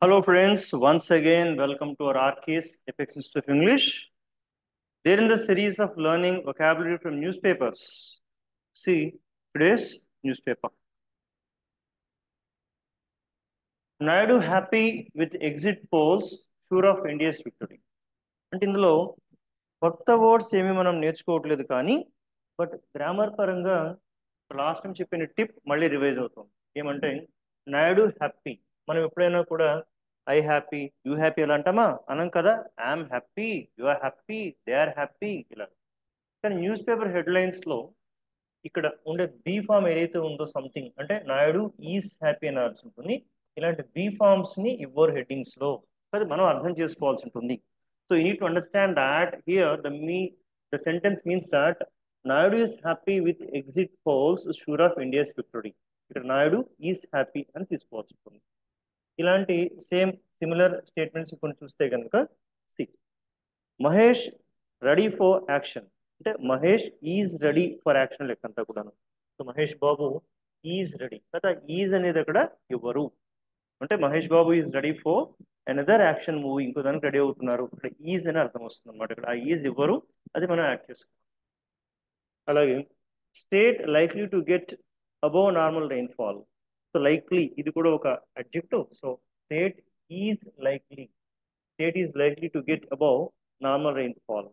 Hello, friends. Once again, welcome to our RK's Apex Institute of English. They're in the series of learning vocabulary from newspapers. See today's newspaper. Naidu happy with exit polls, sure of India's victory. అంటే ఇందులో కొత్త words ఏమి మనం నేర్చుకోవట్లేదు కానీ but grammar పరంగా last time చెప్పిన tip మళ్ళీ revise అవుతుంది. ఏమంటే నాయుడు హ్యాపీ. మనం ఎప్పుడైనా కూడా ఐ హ్యాపీ, యూ హ్యాపీ ఇలా అంటామా? అనం కదా. I'm happy, you are happy, they are happy ఇలా. కానీ న్యూస్ పేపర్ హెడ్లైన్స్లో ఇక్కడ ఉండే బీ ఫామ్ ఏదైతే ఉందో సంథింగ్ అంటే నాయుడు ఈజ్ హ్యాపీ అనాల్సి ఉంటుంది. ఇలాంటి బీ ఫామ్స్ని ఇవ్వరు హెడ్డింగ్స్లో. అది మనం అర్థం చేసుకోవాల్సి ఉంటుంది. So you need to understand that here the sentence means that Naidu is happy with exit polls sure of India's victory. ఇక్కడ నాయుడు ఈజ్ హ్యాపీ అని తీసుకోవాల్సి ఉంటుంది. ఇలాంటి సిమిలర్ స్టేట్మెంట్స్ కొన్ని చూస్తే కనుక సి మహేష్ రెడీ ఫర్ యాక్షన్ అంటే Mahesh is ready for action లెక్కంతా కూడాను. So Mahesh Babu is ready కదా. ఈజ్ అనేది అక్కడ ఇవ్వరు. అంటే Mahesh Babu is ready for another action movie, ఇంకో దానికి రెడీ అవుతున్నారు. ఇక్కడ ఈజ్ అని అర్థం వస్తుంది అనమాట. ఇక్కడ ఆ ఈజ్ ఇవ్వరు, అది మనం యాడ్ చేసుకోవాలి. అలాగే state likely to get above normal rainfall. So likely ఇది కూడా ఒక adjective. So state is likely to get above normal rainfall.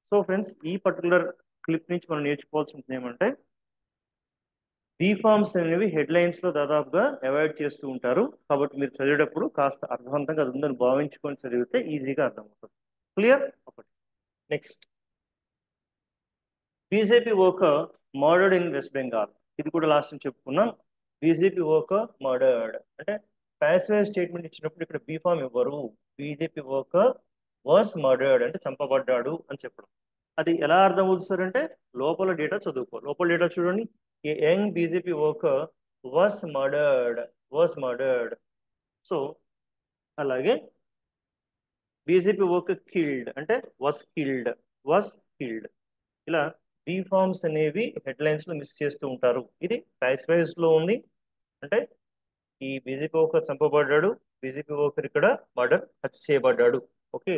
So friends, ఈ పర్టికులర్ క్లిప్ నుంచి మనం నేర్చుకోవాల్సింది ఏమంటే బీఫామ్స్ అనేవి హెడ్లైన్స్లో దాదాపుగా అవాయిడ్ చేస్తూ ఉంటారు. కాబట్టి మీరు చదివేటప్పుడు కాస్త అర్థవంతంగా అది ఉందని భావించుకొని చదివితే ఈజీగా అర్థమవుతుంది. క్లియర్? ఒకటి. Next, BJP worker murdered in west Bengal. ఇది కూడా లాస్ట్ టైం చెప్పుకున్నాం. బీజేపీ వర్కర్ మర్డర్డ్ అంటే ప్యాసివ్ స్టేట్మెంట్ ఇచ్చినప్పుడు ఇక్కడ బీఫామ్ ఇవ్వరు. బీజేపీ వర్కర్ వాస్ మర్డర్డ్ అంటే చంపబడ్డాడు అని చెప్పడం. అది ఎలా అర్థం అవుతుందంటే లోపల డేటా చదువుకో. లోపల డేటా చూడండి. A young BJP worker was murdered. So అలాగే బీజేపీ వర్కర్ కిల్డ్ అంటే వాస్ కిల్డ్. ఇలా బీ ఫార్మ్స్ అనేవి హెడ్లైన్స్ లో మిస్ చేస్తూ ఉంటారు. ఇది ప్యాసివ్ లో ఉంది. అంటే ఈ బీజేపీ వర్కర్ చంపబడ్డాడు, బీజేపీ వర్కర్ ఇక్కడ హత్య చేయబడ్డాడు. Okay,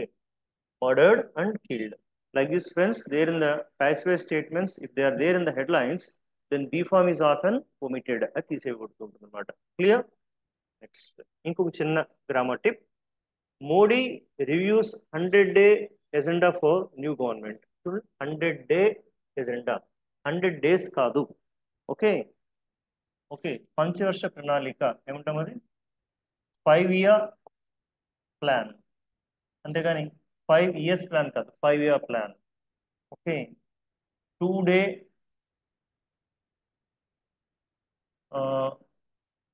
murdered and killed. Like this, friends, there in the passive statements, if they are there in the headlines, then B form is often omitted. అది తీసేయబడుతుంది అనమాట. క్లియర్? నెక్స్ట్, ఇంకొక చిన్న grammar tip. Modi reviews 100-day agenda for new government. 100-day agenda, 100 days కాదు. Okay okay, పంచవర్ష ప్రణాళిక ఏమంటాం అది? 5-year plan. అంతేగాని 5 years ప్లాన్ కాదు, 5-year plan. Okay, 2-day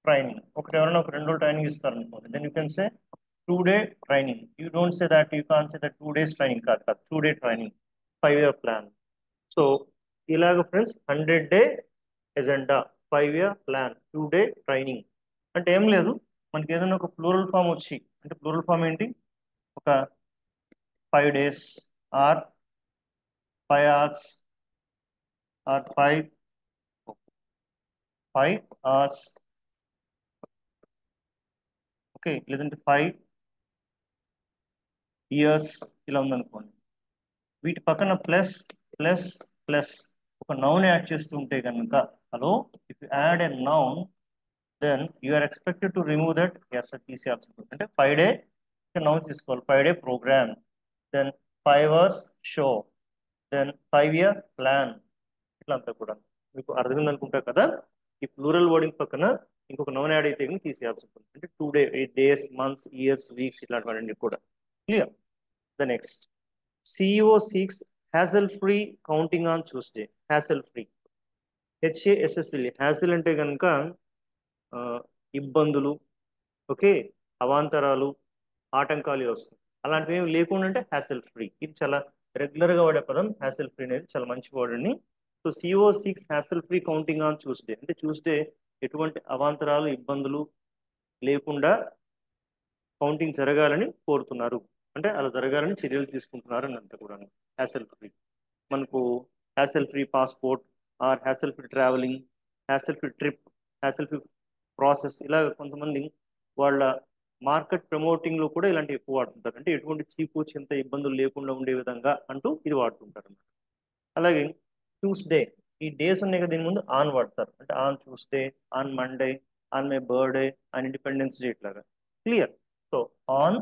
training. ఒకటి ఎవరైనా ఒక 2 రోజులు ట్రైనింగ్ ఇస్తారు అనుకోండి, then you can say 2-day training. You don't say that, you can say that 2 days training కాదు, 2-day training, 5-year plan. So ఇలాగ friends, 100-day agenda, 5-year plan, 2-day training అంటే ఏం లేదు. మనకి ఏదైనా ఒక ప్లూరల్ ఫామ్ వచ్చి, అంటే ప్లూరల్ ఫామ్ ఏంటి? ఒక 5 days or 5 hours or 5 hours. Okay, లేదంటే 5 years ఇలా ఉందనుకోండి. వీటి పక్కన ప్లస్ ప్లస్ ప్లస్ ఒక నౌన్ యాడ్ చేస్తూ ఉంటే కనుక, hello, if you add a noun then you are expected to remove that. Yes, అది తీసేయాల్సి ఉంటుంది. అంటే 5-day నౌన్ తీసుకోవాలి. 5-day programme, then 5 hours show, then 5-year plan. ఇట్లా అంతా కూడా మీకు అర్థమైంది అనుకుంటా కదా. ఈ ప్లూరల్ వర్డింగ్ పక్కన ఇంకొక నౌన్ యాడ్ అయితే కానీ తీసేయాల్సి ఉంటుంది. అంటే 2 days, months, years, weeks ఇట్లాంటివన్నీ కూడా. Clear? The next, CEO seeks hassle-free counting on Tuesday. Hassle-free, HASSLE. Hassle అంటే కనుక ఇబ్బందులు, ఓకే, అవాంతరాలు, ఆటంకాలు వస్తాయి. అలాంటివి ఏమి లేకుండా అంటే హ్యాసిల్ ఫ్రీ. ఇది చాలా రెగ్యులర్గా వాడే పదం. హ్యాసిల్ ఫ్రీ అనేది చాలా మంచి వర్డ్ అండి. So CEO seeks hassle-free counting on Tuesday అంటే ట్యూస్డే ఎటువంటి అవాంతరాలు, ఇబ్బందులు లేకుండా కౌంటింగ్ జరగాలని కోరుతున్నారు. అంటే అలా జరగాలని చర్యలు తీసుకుంటున్నారు అని అంతా కూడా. హ్యాసెల్ ఫ్రీ, మనకు hassle free passport or hassle free travelling, hassle free trip, hassle free process, ఇలా కొంతమంది వాళ్ళ మార్కెట్ ప్రమోటింగ్ లో కూడా ఇలాంటి ఎక్కువ వాడుతుంటారు. అంటే ఎటువంటి చీపు చింత ఇబ్బందులు లేకుండా ఉండే విధంగా అంటూ ఇది వాడుతుంటారు అన్నమాట. అలాగే ట్యూస్డే, ఈ డేస్ ఉన్నాయి కదా, దీని ముందు ఆన్ వాడతారు. అంటే on Tuesday, on Monday, on my birthday, on Independence Day ఇట్లాగా. Clear. So on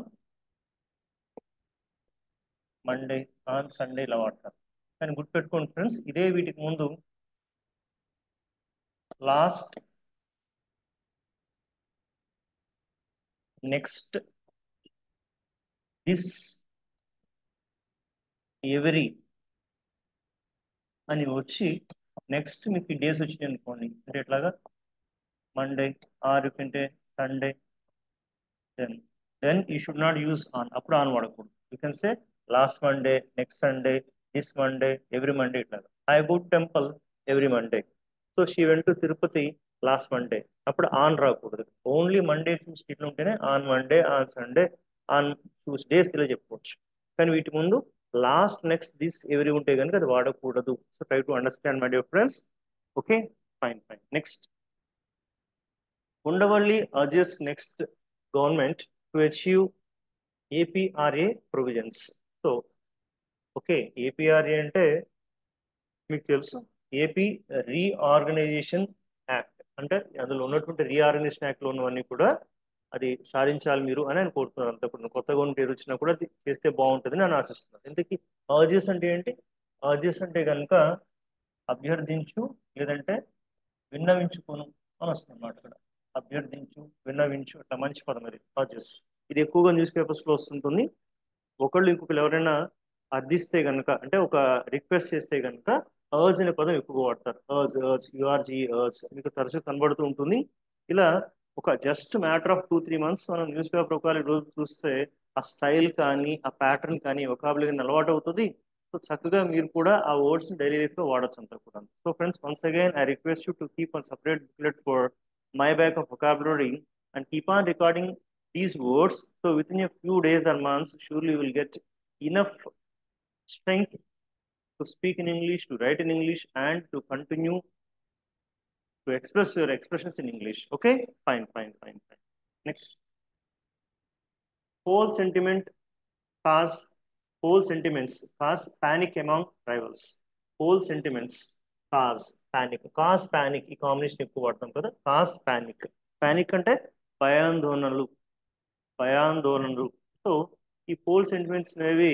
Monday, on Sunday ఇలా వాడతారు. కానీ గుర్తుపెట్టుకోండి ఫ్రెండ్స్, ఇదే వీటికి ముందు లాస్ట్, నెక్స్ట్, దిస్, ఎవరీ అని వచ్చి నెక్స్ట్ మీకు ఈ డేస్ వచ్చినాయి అనుకోండి. అంటే ఎట్లాగా మండే, ఆర్ అంటే Sunday, then you should not use on. అప్పుడు ఆన్ వాడకూడదు. You can say last Monday, next Sunday, this Monday, every Monday ఇట్లాగా. I go temple every Monday. So she went to Tirupati last Monday. అప్పుడు on రాకూడదు. Only Monday Tuesday ఇట్లా ఉంటేనే on Monday, on Sunday, on Tuesdays ఇలా చెప్పుకోవచ్చు. కానీ వీటి ముందు లాస్ట్, నెక్స్ట్, దిస్, ఎవరీ ఉంటే కనుక అది వాడకూడదు. So try to understand my dear friends. Okay, fine fine. Next, Undavali urges next government to achieve APRA provisions. So, okay, APRA అంటే మీకు తెలుసు, ఏపీ రీఆర్గనైజేషన్ యాక్ట్. అంటే అందులో ఉన్నటువంటి రీఆర్గనైజేషన్ యాక్ట్లో ఉన్నవన్నీ కూడా అది సాధించాలి మీరు అని నేను కోరుతున్నాను. అంత ఇప్పుడు కొత్త గవర్నమెంట్ ఏది వచ్చినా కూడా అది చేస్తే బాగుంటుందని నేను ఆశిస్తున్నాను. ఇంతకీ అర్జెస్ అంటే ఏంటి? అర్జెస్ అంటే కనుక అభ్యర్థించు, లేదంటే విన్నవించుకోను అని వస్తుంది అన్నమాట. ఇక్కడ అభ్యర్థించు, విన్నవించు, అట్లా మంచి పదం అది అర్జెస్. ఇది ఎక్కువగా న్యూస్ పేపర్స్ లో వస్తుంటుంది. ఒకళ్ళు ఇంకొకరు ఎవరైనా అర్థిస్తే కనుక, అంటే ఒక రిక్వెస్ట్ చేస్తే కనుక అర్జ్ అనే పదం ఎక్కువగా వాడతారు. అర్జ్, అర్జ్, యుఆర్జీ, అర్జ్ మీకు తరచూ కనబడుతూ ఉంటుంది. ఇలా ఒక జస్ట్ మ్యాటర్ ఆఫ్ 2-3 months మనం న్యూస్ పేపర్ ఒకవేళ రోజు చూస్తే ఆ స్టైల్ కానీ, ఆ ప్యాటర్న్ కానీ, ఒకాబులరీ కానీ అలవాటు అవుతుంది. సో చక్కగా మీరు కూడా ఆ వర్డ్స్ డైలీ లైఫ్ లో వాడచ్చు అంతా కూడా. So friends, once again I request you to keep one separate booklet for my back of vocabulary and keep on recording these words. So within a few days or months, surely you will get enough strength to speak in English, to write in English, and to continue to express your expressions in English. Okay? Fine, fine, fine, fine. Next. Whole sentiment cause whole sentiments cause panic among rivals. Whole sentiments cause panic. Cause panic. ఈ combination ఎక్కువ వాడతాం కదా. Cause panic. Panic అంటే భయాందోళనలు, భయాందోళనలు. So ఈ whole sentiments అనేవి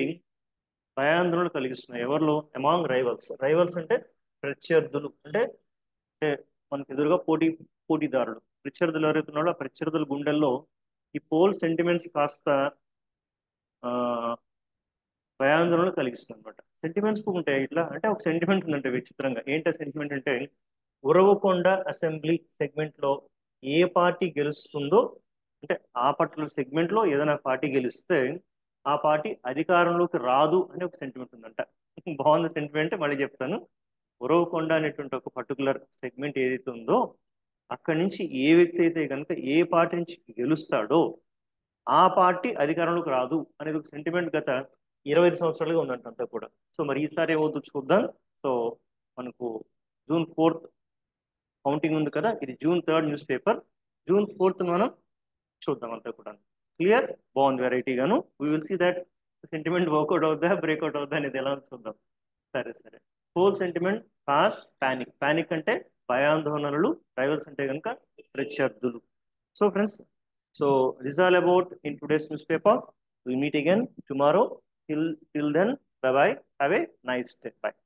భయాందోళనలు కలిగిస్తున్నాయి. ఎవరిలో? Among rivals. రైవల్స్ అంటే ప్రత్యర్థులు. అంటే అంటే మనకు ఎదురుగా పోటీదారులు. ప్రత్యర్థులు ఎవరైతే ఉన్నారో ఆ ప్రత్యర్థుల గుండెల్లో ఈ పోల్ సెంటిమెంట్స్ కాస్త భయాందోళనలు కలిగిస్తుంది అనమాట. సెంటిమెంట్స్ ఉంటాయి ఇట్లా. అంటే ఒక సెంటిమెంట్ ఉందంటే విచిత్రంగా. ఏంటి సెంటిమెంట్ అంటే, ఉరవకొండ అసెంబ్లీ సెగ్మెంట్ లో ఏ పార్టీ గెలుస్తుందో, అంటే ఆ పర్టికులర్ సెగ్మెంట్ లో ఏదైనా పార్టీ గెలిస్తే ఆ పార్టీ అధికారంలోకి రాదు అనే ఒక సెంటిమెంట్ ఉందంట. బాగుంది సెంటిమెంట్, మళ్ళీ చెప్తాను. ఉరవకొండ అనేటువంటి ఒక పర్టికులర్ సెగ్మెంట్ ఏదైతే ఉందో, అక్కడి నుంచి ఏ వ్యక్తి అయితే కనుక ఏ పార్టీ నుంచి గెలుస్తాడో ఆ పార్టీ అధికారంలోకి రాదు అనేది ఒక సెంటిమెంట్ గత 25 సంవత్సరాలుగా ఉందంట అంతా కూడా. సో మరి ఈసారి ఏమవుతుందో చూద్దాం. సో మనకు June 4th కౌంటింగ్ ఉంది కదా, ఇది June 3rd news paper. June 4th మనం చూద్దాం అంతా కూడా. క్లియర్? బాగుంది వెరైటీగాను. We will see that sentiment work out అవుద్దా, బ్రేక్అవుట్ అవుద్దా అనేది ఎలా చూద్దాం. సరే సరే. Whole sentiment cause panic. Panic అంటే భయాందోళనలు, రైవల్స్ అంటే కనుక ప్రత్యర్థులు. So friends, so this is all about in today's newspaper. We meet again tomorrow. Till then, bye bye. Have a nice day. Bye.